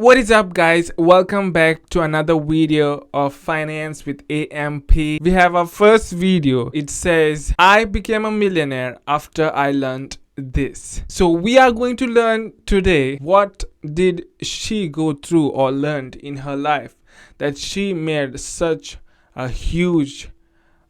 What is up, guys? Welcome back to another video of Finance with AMP. We have our first video. It says, I became a millionaire after I learned this. So we are going to learn today what did she go through or learned in her life that she made such a huge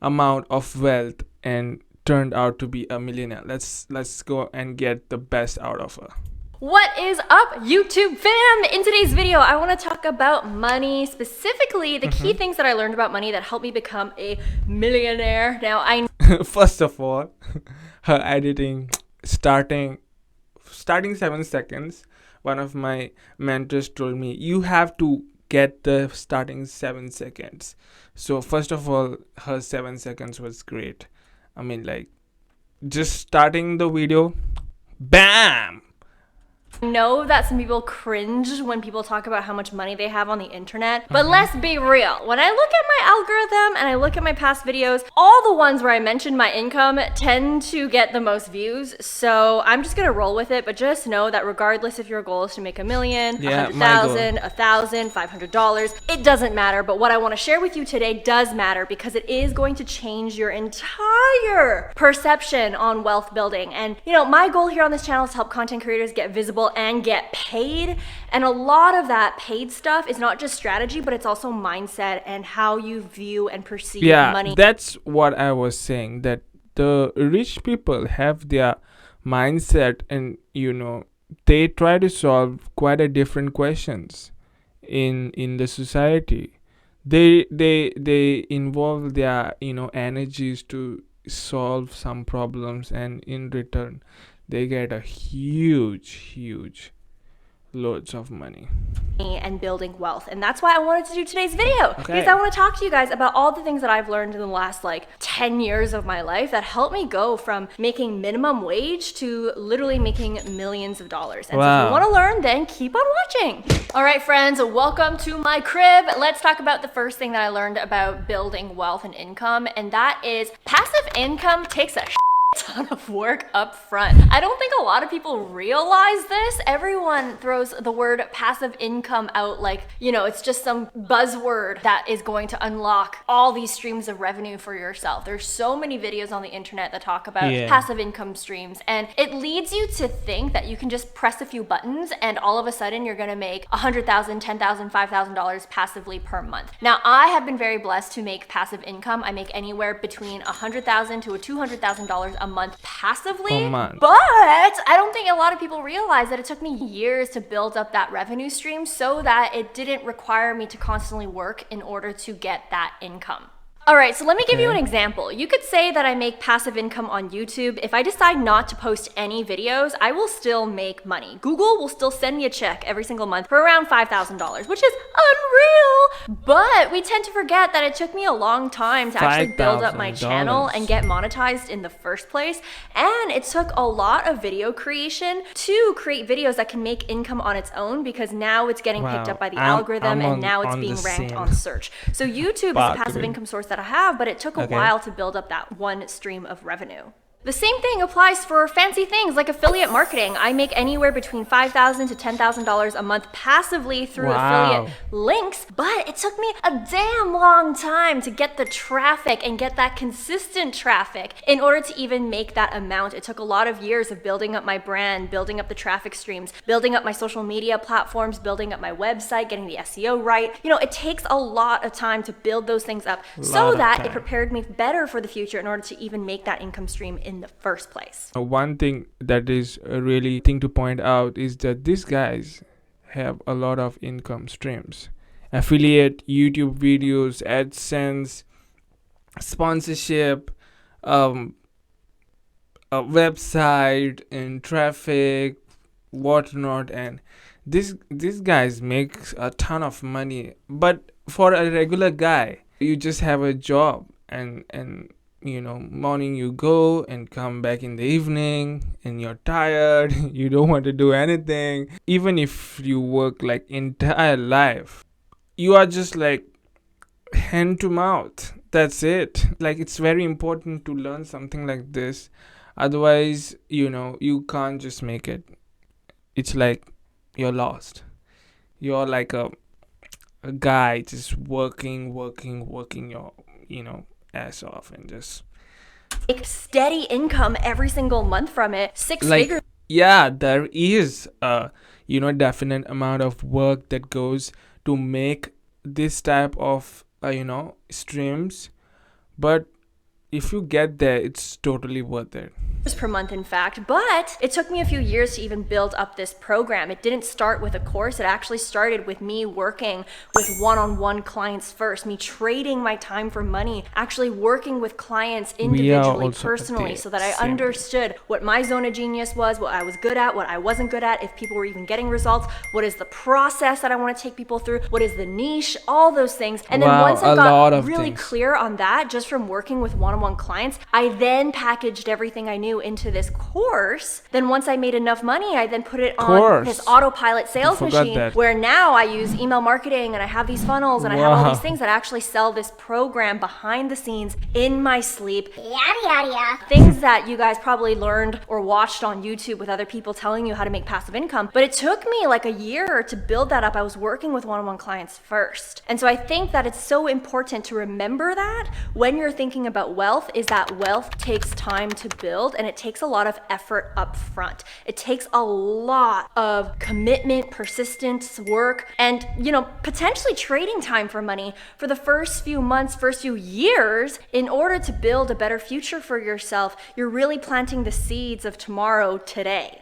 amount of wealth and turned out to be a millionaire. Let's go and get the best out of her. What is up, YouTube fam? In today's video, I want to talk about money, specifically the key things that I learned about money that helped me become a millionaire. Now, First of all, her editing starting 7 seconds. One of my mentors told me you have to get the starting 7 seconds. So first of all, her 7 seconds was great. I mean, like, just starting the video, bam. I know that some people cringe when people talk about how much money they have on the internet, but let's be real. When I look at my algorithm and I look at my past videos, all the ones where I mention my income tend to get the most views. So I'm just gonna roll with it, but just know that regardless if your goal is to make $1 million, $100,000, $1,000, $500, it doesn't matter. But what I wanna share with you today does matter because it is going to change your entire perception on wealth building. And you know, my goal here on this channel is to help content creators get visible and get paid. And a lot of that paid stuff is not just strategy, but it's also mindset and how you view and perceive money. That's what I was saying, that the rich people have their mindset, and they try to solve quite a different questions in the society. They involve their energies to solve some problems, and in return they get a huge loads of money And building wealth. And that's why I wanted to do today's video, because I want to talk to you guys about all the things that I've learned in the last 10 years of my life that helped me go from making minimum wage to literally making millions of dollars. And so if you want to learn, then keep on watching. All right, friends, welcome to my crib. Let's talk about the first thing that I learned about building wealth and income, and that is passive income takes a ton of work up front. I don't think a lot of people realize this. Everyone throws the word passive income out like, it's just some buzzword that is going to unlock all these streams of revenue for yourself. There's so many videos on the internet that talk about passive income streams, and it leads you to think that you can just press a few buttons and all of a sudden you're gonna make $100,000, $10,000, $5,000 passively per month. Now, I have been very blessed to make passive income. I make anywhere between $100,000 to $200,000 a month passively, but I don't think a lot of people realize that it took me years to build up that revenue stream so that it didn't require me to constantly work in order to get that income. All right, so let me give you an example. You could say that I make passive income on YouTube. If I decide not to post any videos, I will still make money. Google will still send me a check every single month for around $5,000, which is unreal. But we tend to forget that it took me a long time to actually build up my channel and get monetized in the first place. And it took a lot of video creation to create videos that can make income on its own, because now it's getting picked up by the algorithm and now it's being ranked on search. So YouTube is a passive income source that I have, but it took a while to build up that one stream of revenue. The same thing applies for fancy things like affiliate marketing. I make anywhere between $5,000 to $10,000 a month passively through affiliate links, but it took me a damn long time to get the traffic and get that consistent traffic in order to even make that amount. It took a lot of years of building up my brand, building up the traffic streams, building up my social media platforms, building up my website, getting the SEO right. It takes a lot of time to build those things up so that it prepared me better for the future in order to even make that income stream in the first place. One thing that is a really thing to point out is that these guys have a lot of income streams: affiliate, YouTube videos, AdSense, sponsorship, a website, and traffic, whatnot. And these guys make a ton of money. But for a regular guy, you just have a job, and morning you go and come back in the evening and you're tired, you don't want to do anything. Even if you work entire life, you are just hand to mouth. That's it. It's very important to learn something like this. Otherwise, you can't just make it. It's like you're lost. you're like a guy just working your ass off and just make steady income every single month from it, six like figures. yeah, there is a definite amount of work that goes to make this type of streams, but if you get there, it's totally worth it. Per month, in fact, but it took me a few years to even build up this program. It didn't start with a course. It actually started with me working with one-on-one clients first, me trading my time for money, actually working with clients individually, personally, so that I understood what my zone of genius was, what I was good at, what I wasn't good at, if people were even getting results, what is the process that I want to take people through, what is the niche, all those things. And then once I got really clear on that, just from working with one-on-one clients, I then packaged everything I knew into this course. Then once I made enough money, I then put it on this autopilot sales machine where now I use email marketing and I have these funnels and I have all these things that actually sell this program behind the scenes in my sleep. Yada, yada, yada. Things that you guys probably learned or watched on YouTube with other people telling you how to make passive income. But it took me like a year to build that up. I was working with one-on-one clients first. And so I think that it's so important to remember that when you're thinking about wealth, is that wealth takes time to build, and it takes a lot of effort up front. It takes a lot of commitment, persistence, work, and potentially trading time for money for the first few months, first few years in order to build a better future for yourself. You're really planting the seeds of tomorrow today.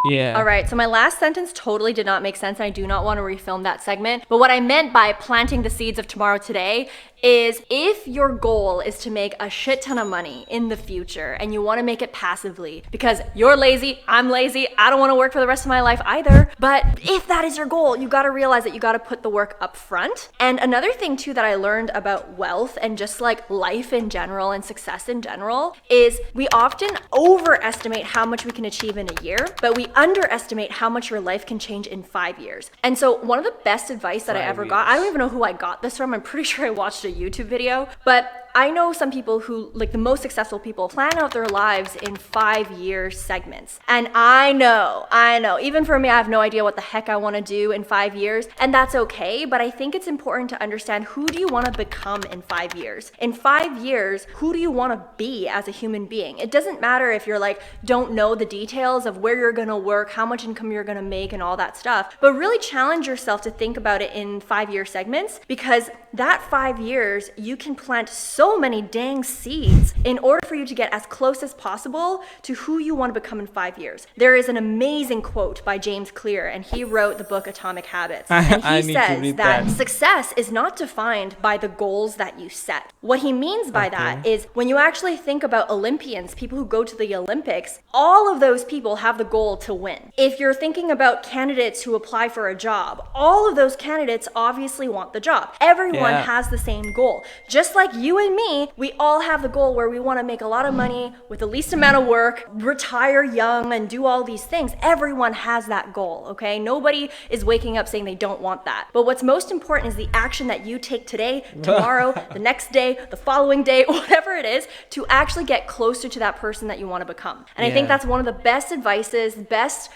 Yeah. All right, so my last sentence totally did not make sense, and I do not want to refilm that segment. But what I meant by planting the seeds of tomorrow today is if your goal is to make a shit ton of money in the future and you want to make it passively because you're lazy, I'm lazy, I don't want to work for the rest of my life either. But if that is your goal, you got to realize that you got to put the work up front. And another thing too that I learned about wealth and just like life in general and success in general is we often overestimate how much we can achieve in a year, but we underestimate how much your life can change in 5 years. And so one of the best advice that I ever got, I don't even know who I got this from. I'm pretty sure I watched a YouTube video, but I know some people who, like the most successful people, plan out their lives in 5-year segments. And I know, even for me, I have no idea what the heck I want to do in 5 years, and that's okay, but I think it's important to understand, who do you want to become in 5 years? In 5 years, who do you want to be as a human being? It doesn't matter if you're like, don't know the details of where you're going to work, how much income you're going to make and all that stuff, but really challenge yourself to think about it in 5-year segments, because that 5 years, you can plant so many dang seeds in order for you to get as close as possible to who you want to become in 5 years. There is an amazing quote by James Clear, and he wrote the book Atomic Habits. And he says that success is not defined by the goals that you set. What he means by that is when you actually think about Olympians, people who go to the Olympics, all of those people have the goal to win. If you're thinking about candidates who apply for a job, all of those candidates obviously want the job. Everyone has the same goal. Just like you and me, we all have the goal where we want to make a lot of money with the least amount of work, retire young, and do all these things. Everyone has that goal, okay? Nobody is waking up saying they don't want that. But what's most important is the action that you take today, tomorrow, the next day, the following day, whatever it is, to actually get closer to that person that you want to become. And I think that's one of the best advices, best,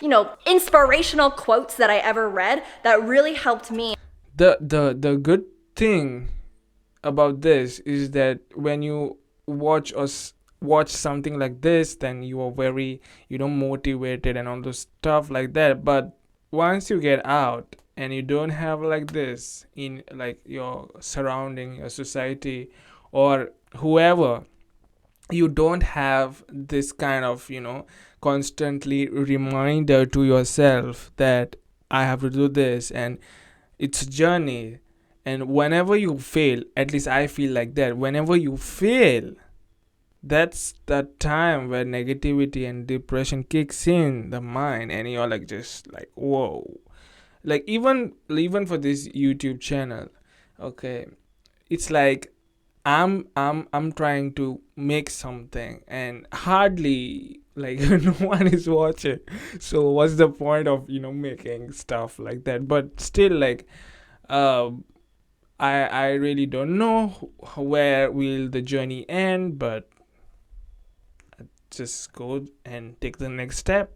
inspirational quotes that I ever read that really helped me. The good thing about this is that when you watch something like this, then you are very motivated and all those stuff like that. But once you get out and you don't have like this in like your surrounding, your society, or whoever, you don't have this kind of constantly reminder to yourself that I have to do this, and it's a journey. And whenever you fail, at least I feel like that, whenever you fail, that's the time where negativity and depression kicks in the mind, and you're like just like, whoa. Like even for this YouTube channel, okay, it's like I'm trying to make something and hardly like no one is watching. So what's the point of making stuff like that? But still, like I really don't know where will the journey end, but just go and take the next step.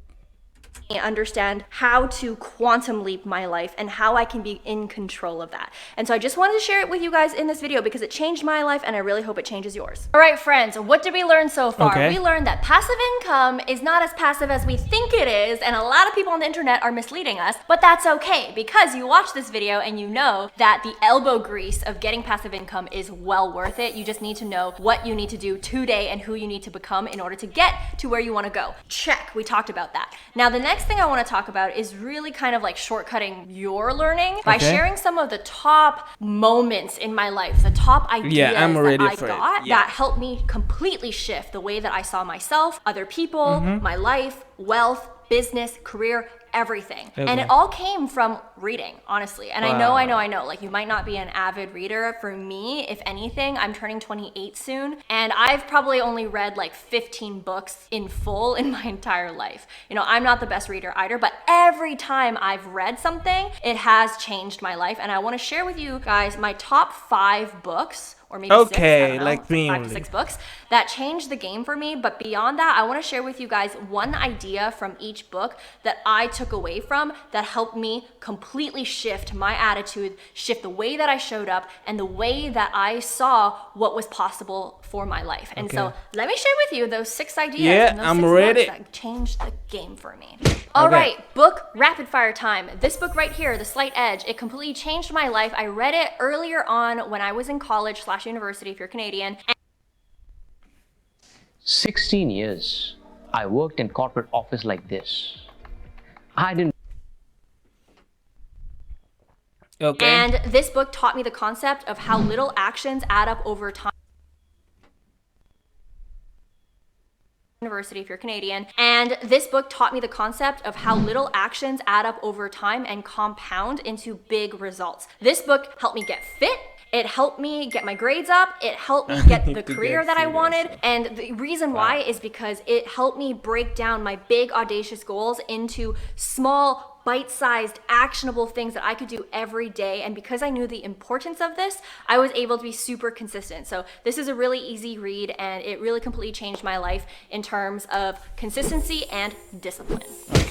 understand how to quantum leap my life and how I can be in control of that. And so I just wanted to share it with you guys in this video because it changed my life and I really hope it changes yours. All right, friends, what did we learn so far? Okay. We learned that passive income is not as passive as we think it is, and a lot of people on the internet are misleading us, but that's okay because you watch this video and you know that the elbow grease of getting passive income is well worth it. You just need to know what you need to do today and who you need to become in order to get to where you want to go. Check, we talked about that. Now, the next thing I want to talk about is really kind of like shortcutting your learning by sharing some of the top moments in my life, the top ideas I'm that ready I for got it. that helped me completely shift the way that I saw myself, other people, my life, wealth, business, career, everything. And it all came from reading, honestly. And I know, like you might not be an avid reader. For me, if anything, I'm turning 28 soon, and I've probably only read like 15 books in full in my entire life. You know, I'm not the best reader either, but every time I've read something, it has changed my life. And I want to share with you guys my top 5 books, or maybe 6, I don't know, like me 5 to only. 6 books that changed the game for me. But beyond that, I want to share with you guys one idea from each book that I took away from that helped me completely shift my attitude, shift the way that I showed up, and the way that I saw what was possible for my life. And so let me share with you those 6 ideas and those 6 books that changed the game for me. All right, book rapid fire time. This book right here, The Slight Edge, it completely changed my life. I read it earlier on when I was in college / university, if you're Canadian. 16 years, I worked in corporate office like this. I didn't. And this book taught me the concept of how little actions add up over time. University, if you're Canadian. And this book taught me the concept of how little actions add up over time and compound into big results. This book helped me get fit. It helped me get my grades up. It helped me get the career that I wanted. And the reason why is because it helped me break down my big audacious goals into small, bite-sized, actionable things that I could do every day. And because I knew the importance of this, I was able to be super consistent. So this is a really easy read, and it really completely changed my life in terms of consistency and discipline.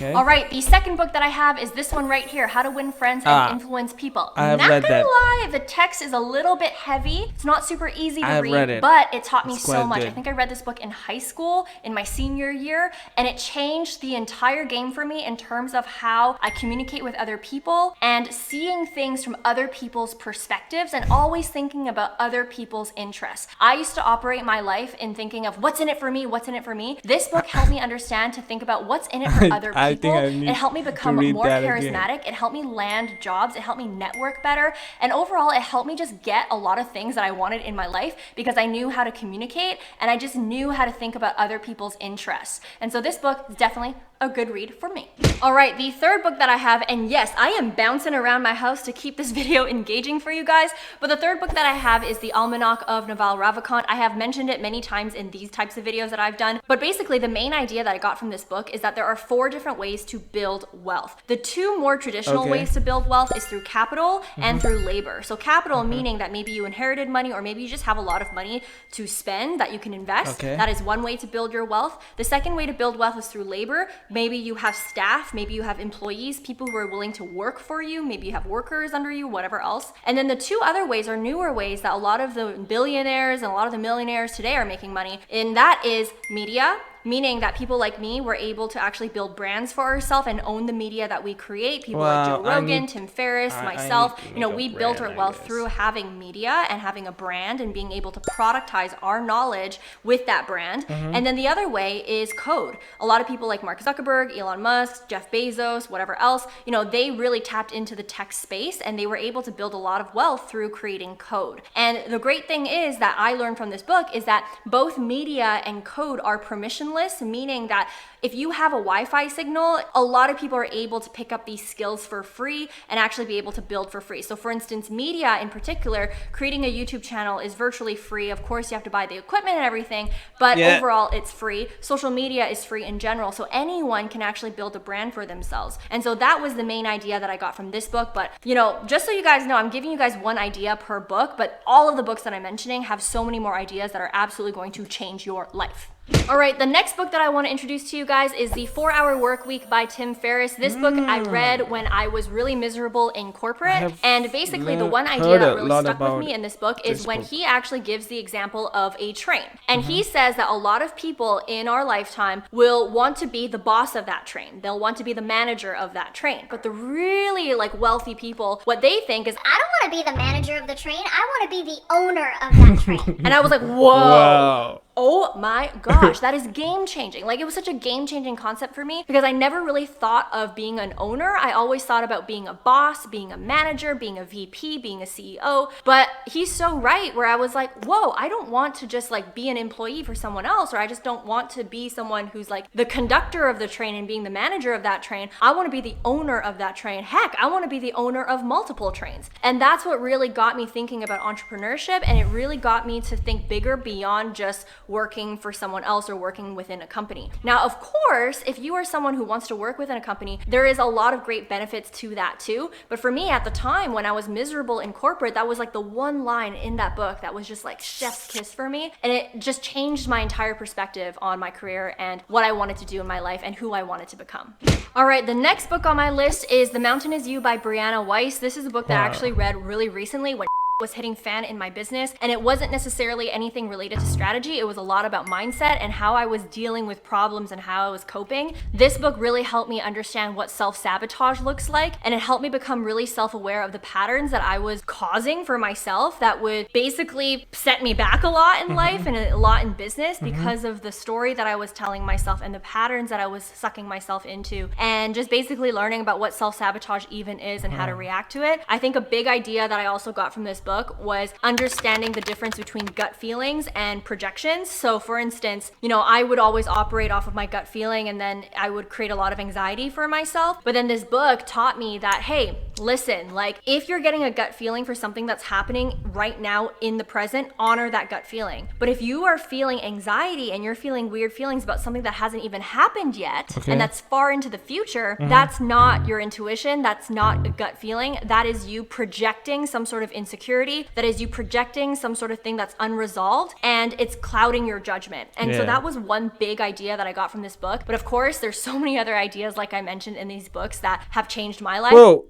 All right, the second book that I have is this one right here, How to Win Friends and Influence People. I have Not read gonna that. lie, the text is a little bit heavy. It's not super easy to I have read, read it. but it taught me It's so quite much. good. I think I read this book in high school in my senior year, and it changed the entire game for me in terms of how I communicate with other people and seeing things from other people's perspectives and always thinking about other people's interests. I used to operate my life in thinking of what's in it for me, what's in it for me. This book helped me understand to think about what's in it for other I people. think I need It helped me become to read more that charismatic. again. It helped me land jobs. It helped me network better. And overall, it helped me just get a lot of things that I wanted in my life because I knew how to communicate and I just knew how to think about other people's interests. And so this book is definitely a good read for me. All right, the third book that I have, and yes, I am bouncing around my house to keep this video engaging for you guys, but the third book that I have is The Almanac of Naval Ravikant. I have mentioned it many times in these types of videos that I've done, but basically the main idea that I got from this book is that there are 4 different ways to build wealth. The 2 more traditional ways to build wealth is through capital and through labor. So capital meaning that maybe you inherited money or maybe you just have a lot of money to spend that you can invest. That is one way to build your wealth. The second way to build wealth is through labor. Maybe you have staff, maybe you have employees, people who are willing to work for you, maybe you have workers under you, whatever else. And then the 2 other ways are newer ways that a lot of the billionaires and a lot of the millionaires today are making money, and that is media, meaning that people like me were able to actually build brands for ourselves and own the media that we create. People like Joe Rogan, Tim Ferriss, myself, you know, we built our wealth through having media and having a brand and being able to productize our knowledge with that brand. And then the other way is code. A lot of people like Mark Zuckerberg, Elon Musk, Jeff Bezos, whatever else, you know, they really tapped into the tech space and they were able to build a lot of wealth through creating code. And the great thing is that I learned from this book is that both media and code are permissionless, meaning that if you have a Wi-Fi signal, a lot of people are able to pick up these skills for free and actually be able to build for free. So for instance, media in particular, creating a YouTube channel is virtually free. Of course, you have to buy the equipment and everything, but overall it's free. Social media is free in general. So anyone can actually build a brand for themselves. And so that was the main idea that I got from this book. But you know, just so you guys know, I'm giving you guys one idea per book, but all of the books that I'm mentioning have so many more ideas that are absolutely going to change your life. All right, the next book that I want to introduce to you guys is The 4-Hour Workweek by Tim Ferriss. This book I read when I was really miserable in corporate. And basically the one idea that really stuck with me in this book is when he actually gives the example of a train. And he says that a lot of people in our lifetime will want to be the boss of that train. They'll want to be the manager of that train. But the really wealthy people, what they think is, I don't want to be the manager of the train. I want to be the owner of that train. and I was like, whoa. Wow. Oh my gosh, that is game changing. It was such a game changing concept for me because I never really thought of being an owner. I always thought about being a boss, being a manager, being a VP, being a CEO. But he's so right where I was like, whoa, I don't want to just be an employee for someone else, or I just don't want to be someone who's the conductor of the train and being the manager of that train. I want to be the owner of that train. Heck, I want to be the owner of multiple trains. And that's what really got me thinking about entrepreneurship, and it really got me to think bigger beyond just working for someone else or working within a company. Now, of course, if you are someone who wants to work within a company, there is a lot of great benefits to that too. But for me at the time when I was miserable in corporate, that was the one line in that book that was just chef's kiss for me. And it just changed my entire perspective on my career and what I wanted to do in my life and who I wanted to become. All right, the next book on my list is The Mountain Is You by Brianna Weiss. This is a book that I actually read really recently when was hitting fan in my business, and it wasn't necessarily anything related to strategy. It was a lot about mindset and how I was dealing with problems and how I was coping. This book really helped me understand what self-sabotage looks like, and it helped me become really self-aware of the patterns that I was causing for myself that would basically set me back a lot in life and a lot in business because of the story that I was telling myself and the patterns that I was sucking myself into, and just basically learning about what self-sabotage even is and how to react to it. I think a big idea that I also got from this book was understanding the difference between gut feelings and projections. So for instance, I would always operate off of my gut feeling, and then I would create a lot of anxiety for myself. But then this book taught me that, hey, listen, if you're getting a gut feeling for something that's happening right now in the present, honor that gut feeling. But if you are feeling anxiety and you're feeling weird feelings about something that hasn't even happened yet, and that's far into the future, that's not your intuition. That's not a gut feeling. That is you projecting some sort of insecurity. That is you projecting some sort of thing that's unresolved, and it's clouding your judgment. And so that was one big idea that I got from this book. But of course, there's so many other ideas, like I mentioned, in these books that have changed my life. Well,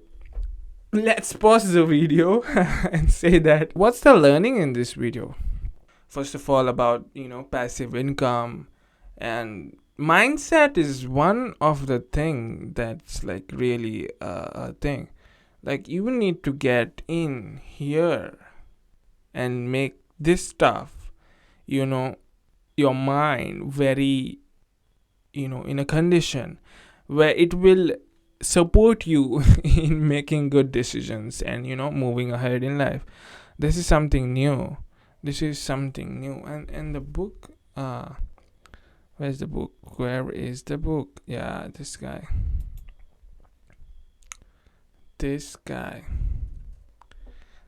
let's pause the video and say that what's the learning in this video? First of all, about passive income and mindset is one of the thing that's really a thing. You need to get in here and make this stuff, your mind very, in a condition where it will support you in making good decisions and, moving ahead in life. This is something new. And the book, where's the book? Where is the book? Yeah, this guy.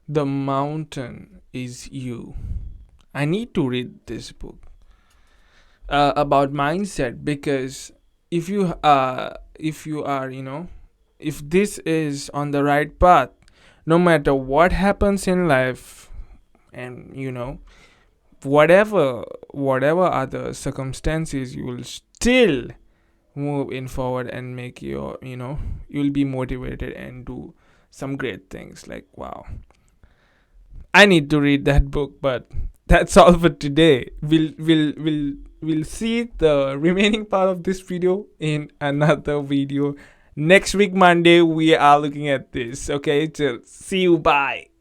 The Mountain Is You. I need to read this book about mindset, because if this is on the right path, no matter what happens in life, and whatever other circumstances, you will still move in forward and make your you'll be motivated and do some great things. Wow, I need to read that book. But that's all for today. We'll see the remaining part of this video in another video next week Monday. We are looking at this. Okay, so see you. Bye.